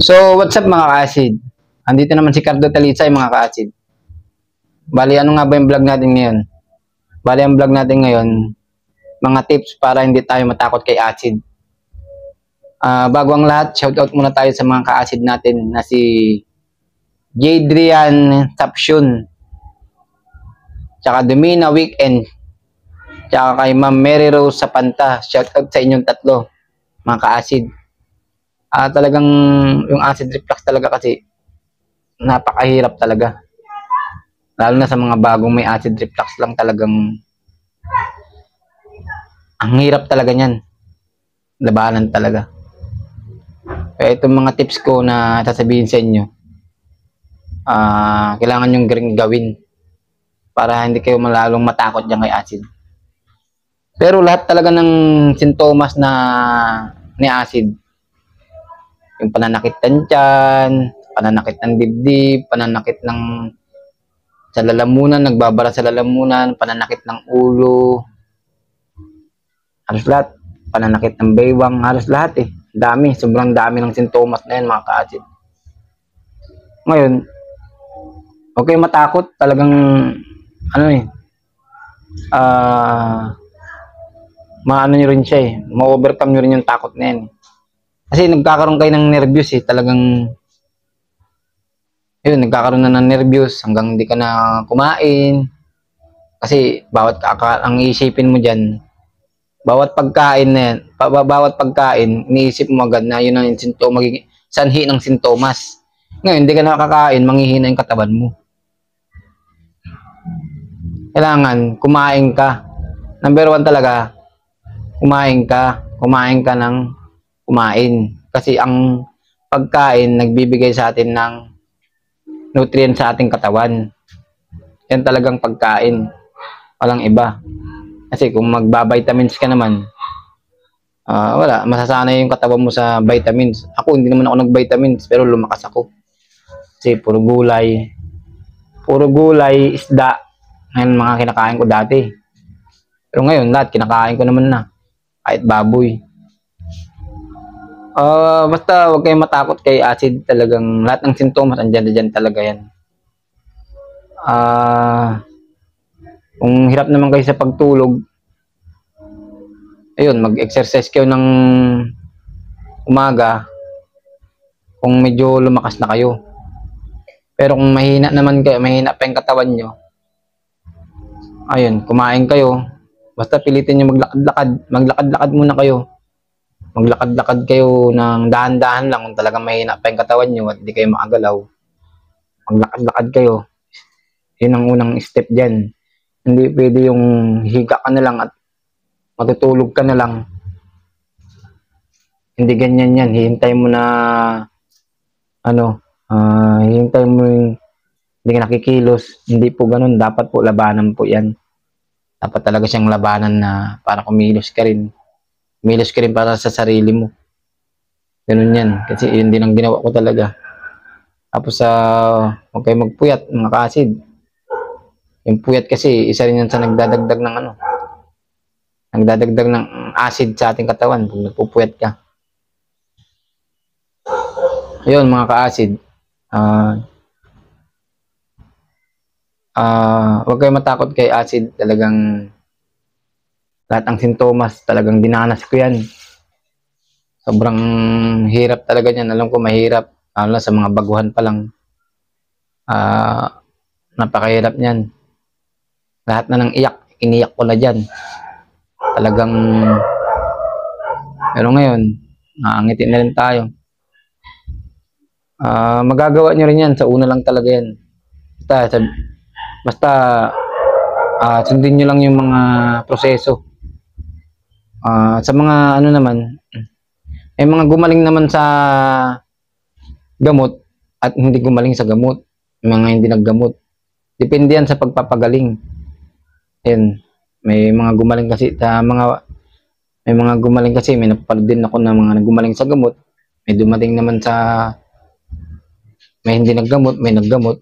So, what's up mga ka-acid? Andito naman si Cardo Talisay mga ka-acid. Bali, ano nga ba yung vlog natin ngayon? Bali, ang vlog natin ngayon, mga tips para hindi tayo matakot kay acid. Bago ang lahat, shoutout muna tayo sa mga ka-acid natin na si Jadrian Tapsyun, tsaka Domina Weekend, tsaka kay Ma'am Mary Rose Sapanta. Shoutout sa inyong tatlo, mga ka-acid. Talagang yung acid reflux talaga kasi napakahirap talaga. Lalo na sa mga bagong may acid reflux lang, talagang ang hirap talaga niyan. Labanan talaga. Kaya itong mga tips ko na sasabihin sa inyo, kailangan nyo gawin para hindi kayo malalong matakot dyan kay acid. Pero lahat talaga ng sintomas na ni acid, yung pananakit ng tiyan, pananakit ng dibdib, pananakit ng sa lalamunan, nagbabara sa lalamunan, pananakit ng ulo, halos lahat, pananakit ng baywang, halos lahat dami, sobrang dami ng sintomas na yan mga ka-acid. Ngayon, okay matakot, talagang maano nyo rin siya ma-overcome nyo rin yung takot na yan. Kasi nagkakaroon kayo ng nervyos talagang yun, nagkakaroon na ng nervyos hanggang hindi ka na kumain. Kasi ang iisipin mo dyan, bawat pagkain na yan, bawat pagkain, iniisip mo agad na yun ang magiging sanhi ng sintomas. Ngayon, hindi ka nakakain, manghihina yung katawan mo. Kailangan, kumain ka. Number 1 talaga, kumain ka ng kumain. Kasi ang pagkain, nagbibigay sa atin ng nutrient sa ating katawan. Yan talagang pagkain. Walang iba. Kasi kung magba-vitamins ka naman, wala, masasanay yung katawan mo sa vitamins. Ako, hindi naman ako nag-vitamins, pero lumakas ako. Kasi puro gulay, isda, ngayon mga kinakain ko dati. Pero ngayon, lahat kinakain ko naman na. Kahit baboy. Basta huwag kayong matakot kay acid, talagang lahat ng sintomas, andyan talaga yan. Kung hirap naman kayo sa pagtulog, ayun, mag-exercise kayo ng umaga kung medyo lumakas na kayo. Pero kung mahina naman kayo, mahina pa yung katawan nyo, ayun, kumain kayo, basta pilitin nyo maglakad-lakad muna kayo. Maglakad-lakad kayo ng dahan-dahan lang kung talagang mahina pa yung katawan nyo at hindi kayo makagalaw. Maglakad-lakad kayo. Yun ang unang step dyan. Hindi pwede yung higa ka na lang at matutulog ka na lang. Hindi ganyan yan. Hihintay mo na hihintay mo yung hindi ka nakikilos. Hindi po ganun. Dapat po labanan po yan. Dapat talaga siyang labanan na para kumilos ka rin. Kumilos ka rin para sa sarili mo. Ganun yan. Kasi yun din ang ginawa ko talaga. Tapos huwag kayo magpuyat mga ka-acid. Yung puyat kasi isa rin yan sa nagdadagdag ng acid sa ating katawan kung nagpupuyat ka. Ayun mga ka-acid, huwag kayo matakot kay acid. Talagang lahat ng sintomas, talagang dinanas ko yan. Sobrang hirap talaga yan. Alam ko mahirap, lalo sa mga baguhan pa lang. Napakahirap niyan. Lahat na ng iniyak ko na dyan. Talagang, pero ngayon, ngiti na rin tayo. Magagawa nyo rin yan. Sa una lang talaga yan. Basta sundin nyo lang yung mga proseso. Sa mga naman, may mga gumaling naman sa gamot at hindi gumaling sa gamot. Mga hindi naggamot. Depende yan sa pagpapagaling. Yan. May mga gumaling kasi may napapanood din ako na mga gumaling sa gamot. May dumating naman sa may hindi naggamot, may naggamot.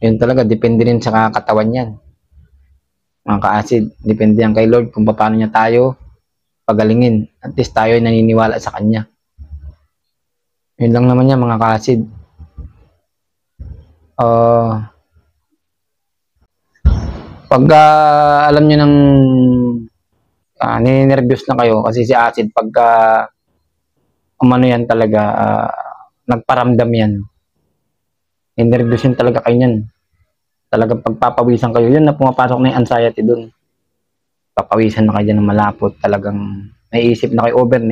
Yun talaga, depende rin sa katawan yan. Mga ka-acid, depende yan kay Lord kung paano niya tayo pagalingin. At least tayo ay naniniwala sa Kanya. Yun lang naman yan mga ka-acid. Pag alam nyo ng ninenervyos na kayo kasi si acid pagka umano yan talaga, nagparamdam yan. Ninenervyos yun talaga kayo yan. Talagang pagpapawisan kayo, yun na pumapasok na yung anxiety dun. Papawisan na kayo dyan ng malapot, talagang naiisip na kayo over.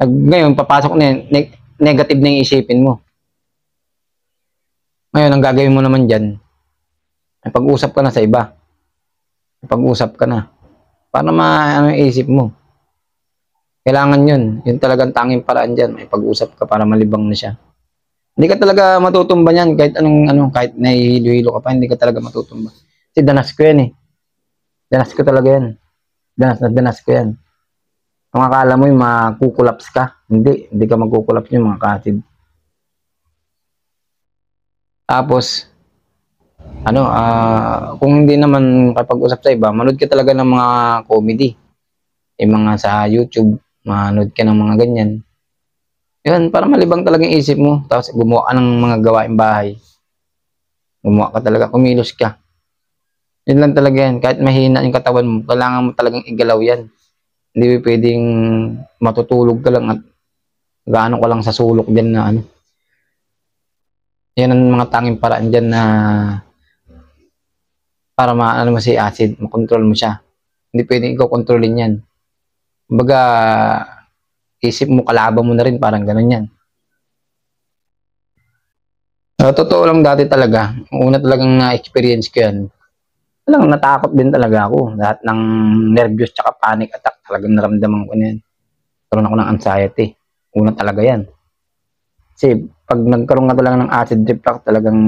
Ngayon, papasok na yan, negative na yung isipin mo. Ngayon, ang gagawin mo naman dyan, ay pag-usap ka na sa iba. Pag-usap ka na. Para ano yung isip mo. Kailangan yun. Yun talagang tanging paraan dyan. May pag-usap ka para malibang na siya. Hindi ka talaga matutumba yan. Kahit kahit nahihilo-hilo ka pa, hindi ka talaga matutumba. Kasi danas ko yan eh. Danas ko talaga yan. Danas ko yan. Kung akala mo yung makukulaps ka, hindi ka magkukulaps yung mga ka-acid. Tapos, kung hindi naman kapag-usap sa iba, manood ka talaga ng mga comedy. Yung mga sa YouTube, manood ka ng mga ganyan. Yun, para malibang talaga yung isip mo. Tapos gumawa ka ng mga gawaing bahay. Gumawa ka talaga, kumilos ka. Yun lang talaga yan. Kahit mahina yung katawan mo, kailangan mo talagang igalaw yan. Hindi pwedeng matutulog ka lang at gaano ka lang sa sulok dyan na ano. Yan ang mga tanging paraan dyan na para maano mo si acid, makontrol mo siya. Hindi pwedeng ikaw kontrolin yan. Kumbaga, isip mo, kalaban mo na rin, parang ganun yan. Totoo lang dati talaga, una talagang na-experience ko yan. Talagang natakot din talaga ako. Lahat ng nervyos tsaka panic attack talagang naramdaman ko na yan. Karoon ako ng anxiety. Una talaga yan. Kasi pag nagkaroon ka talaga ng acid reflux, talagang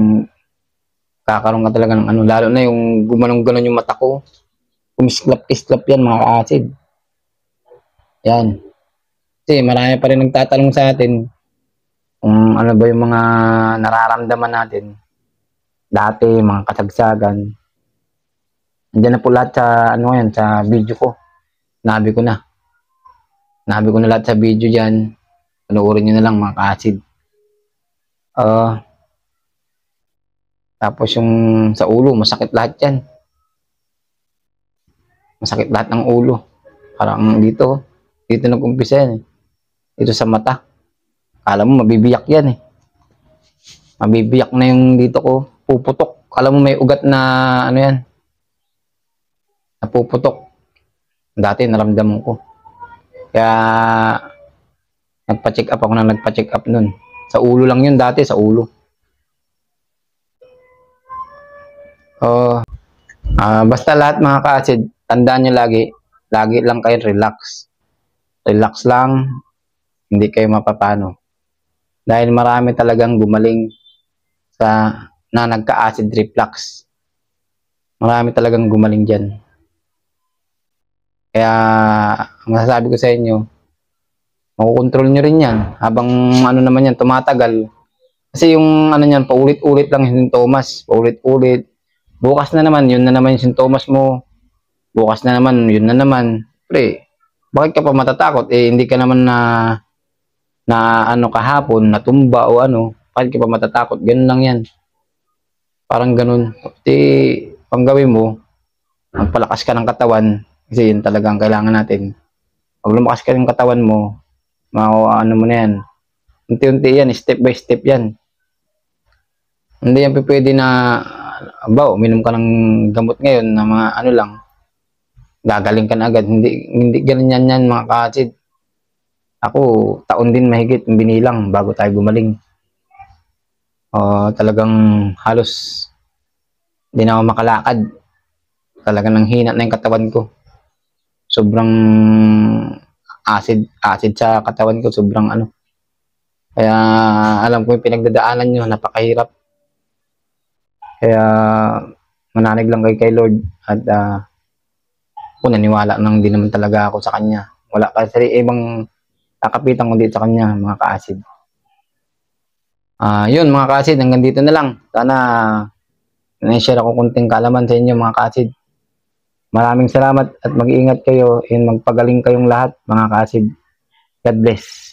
kakaroon ka talaga ng lalo na yung gumanong-ganon yung mata ko. Kumislap-islap yan mga ka-acid. Yan. Kasi marami pa rin nagtatanong sa atin kung ano ba yung mga nararamdaman natin dati, mga kasagsagan. Andiyan na po lahat sa sa video ko. Nabi ko na lahat sa video diyan. Panoorin niyo na lang mga ka-acid. Tapos yung sa ulo, masakit lahat 'yan. Masakit lahat ng ulo. Parang dito nag-umpisa yan. Dito sa mata. Akala mo mabibiyak yan eh. Mabibiyak na yung dito ko, puputok. Alam mo may ugat na yan. Napuputok. Dati naramdaman ko. Kaya nagpa-check up ako nang nagpa-check up nun. Sa ulo lang yun dati, sa ulo. Basta lahat mga ka-acid, tandaan nyo lagi lang kayo relax. Relax lang, hindi kayo mapapano. Dahil marami talagang gumaling na nagka-acid reflux. Marami talagang gumaling dyan. Kaya, ang masasabi ko sa inyo, makukontrol nyo rin yan. Habang naman yan, tumatagal. Kasi yung yan, paulit-ulit lang yung sintomas. Paulit-ulit. Bukas na naman, yun na naman yung sintomas mo. Bukas na naman, yun na naman. Pre, bakit ka pa matatakot? Hindi ka naman na kahapon, natumba o bakit ka pa matatakot? Ganun lang yan. Parang ganun. Pang gawin mo, magpalakas ka ng katawan, kasi yun talagang kailangan natin. Pag lumakas ka ng katawan mo, mo na yan. Unti-unti yan, step by step yan. Hindi yan pwede na, uminom ka ng gamot ngayon na mga lang, gagaling ka na agad. Hindi ganyan yan mga ka-acid. Ako, taon din mahigit binilang bago tayo gumaling. Talagang halos hindi na ako makalakad. Talagang nanghina na yung katawan ko. Sobrang acid sa katawan ko. Sobrang Kaya alam ko yung pinagdadaanan nyo, napakahirap. Kaya mananig lang kay Lord. At ako naniwala nang din naman talaga ako sa Kanya. Wala kasi ibang kakapitan ko dito sa Kanya, mga ka-acid. Yun mga ka-acid, hanggang dito na lang. Sana na-share ako kunting kaalaman sa inyo mga ka-acid. Maraming salamat at mag-iingat kayo and magpagaling kayong lahat mga ka-acid. God bless.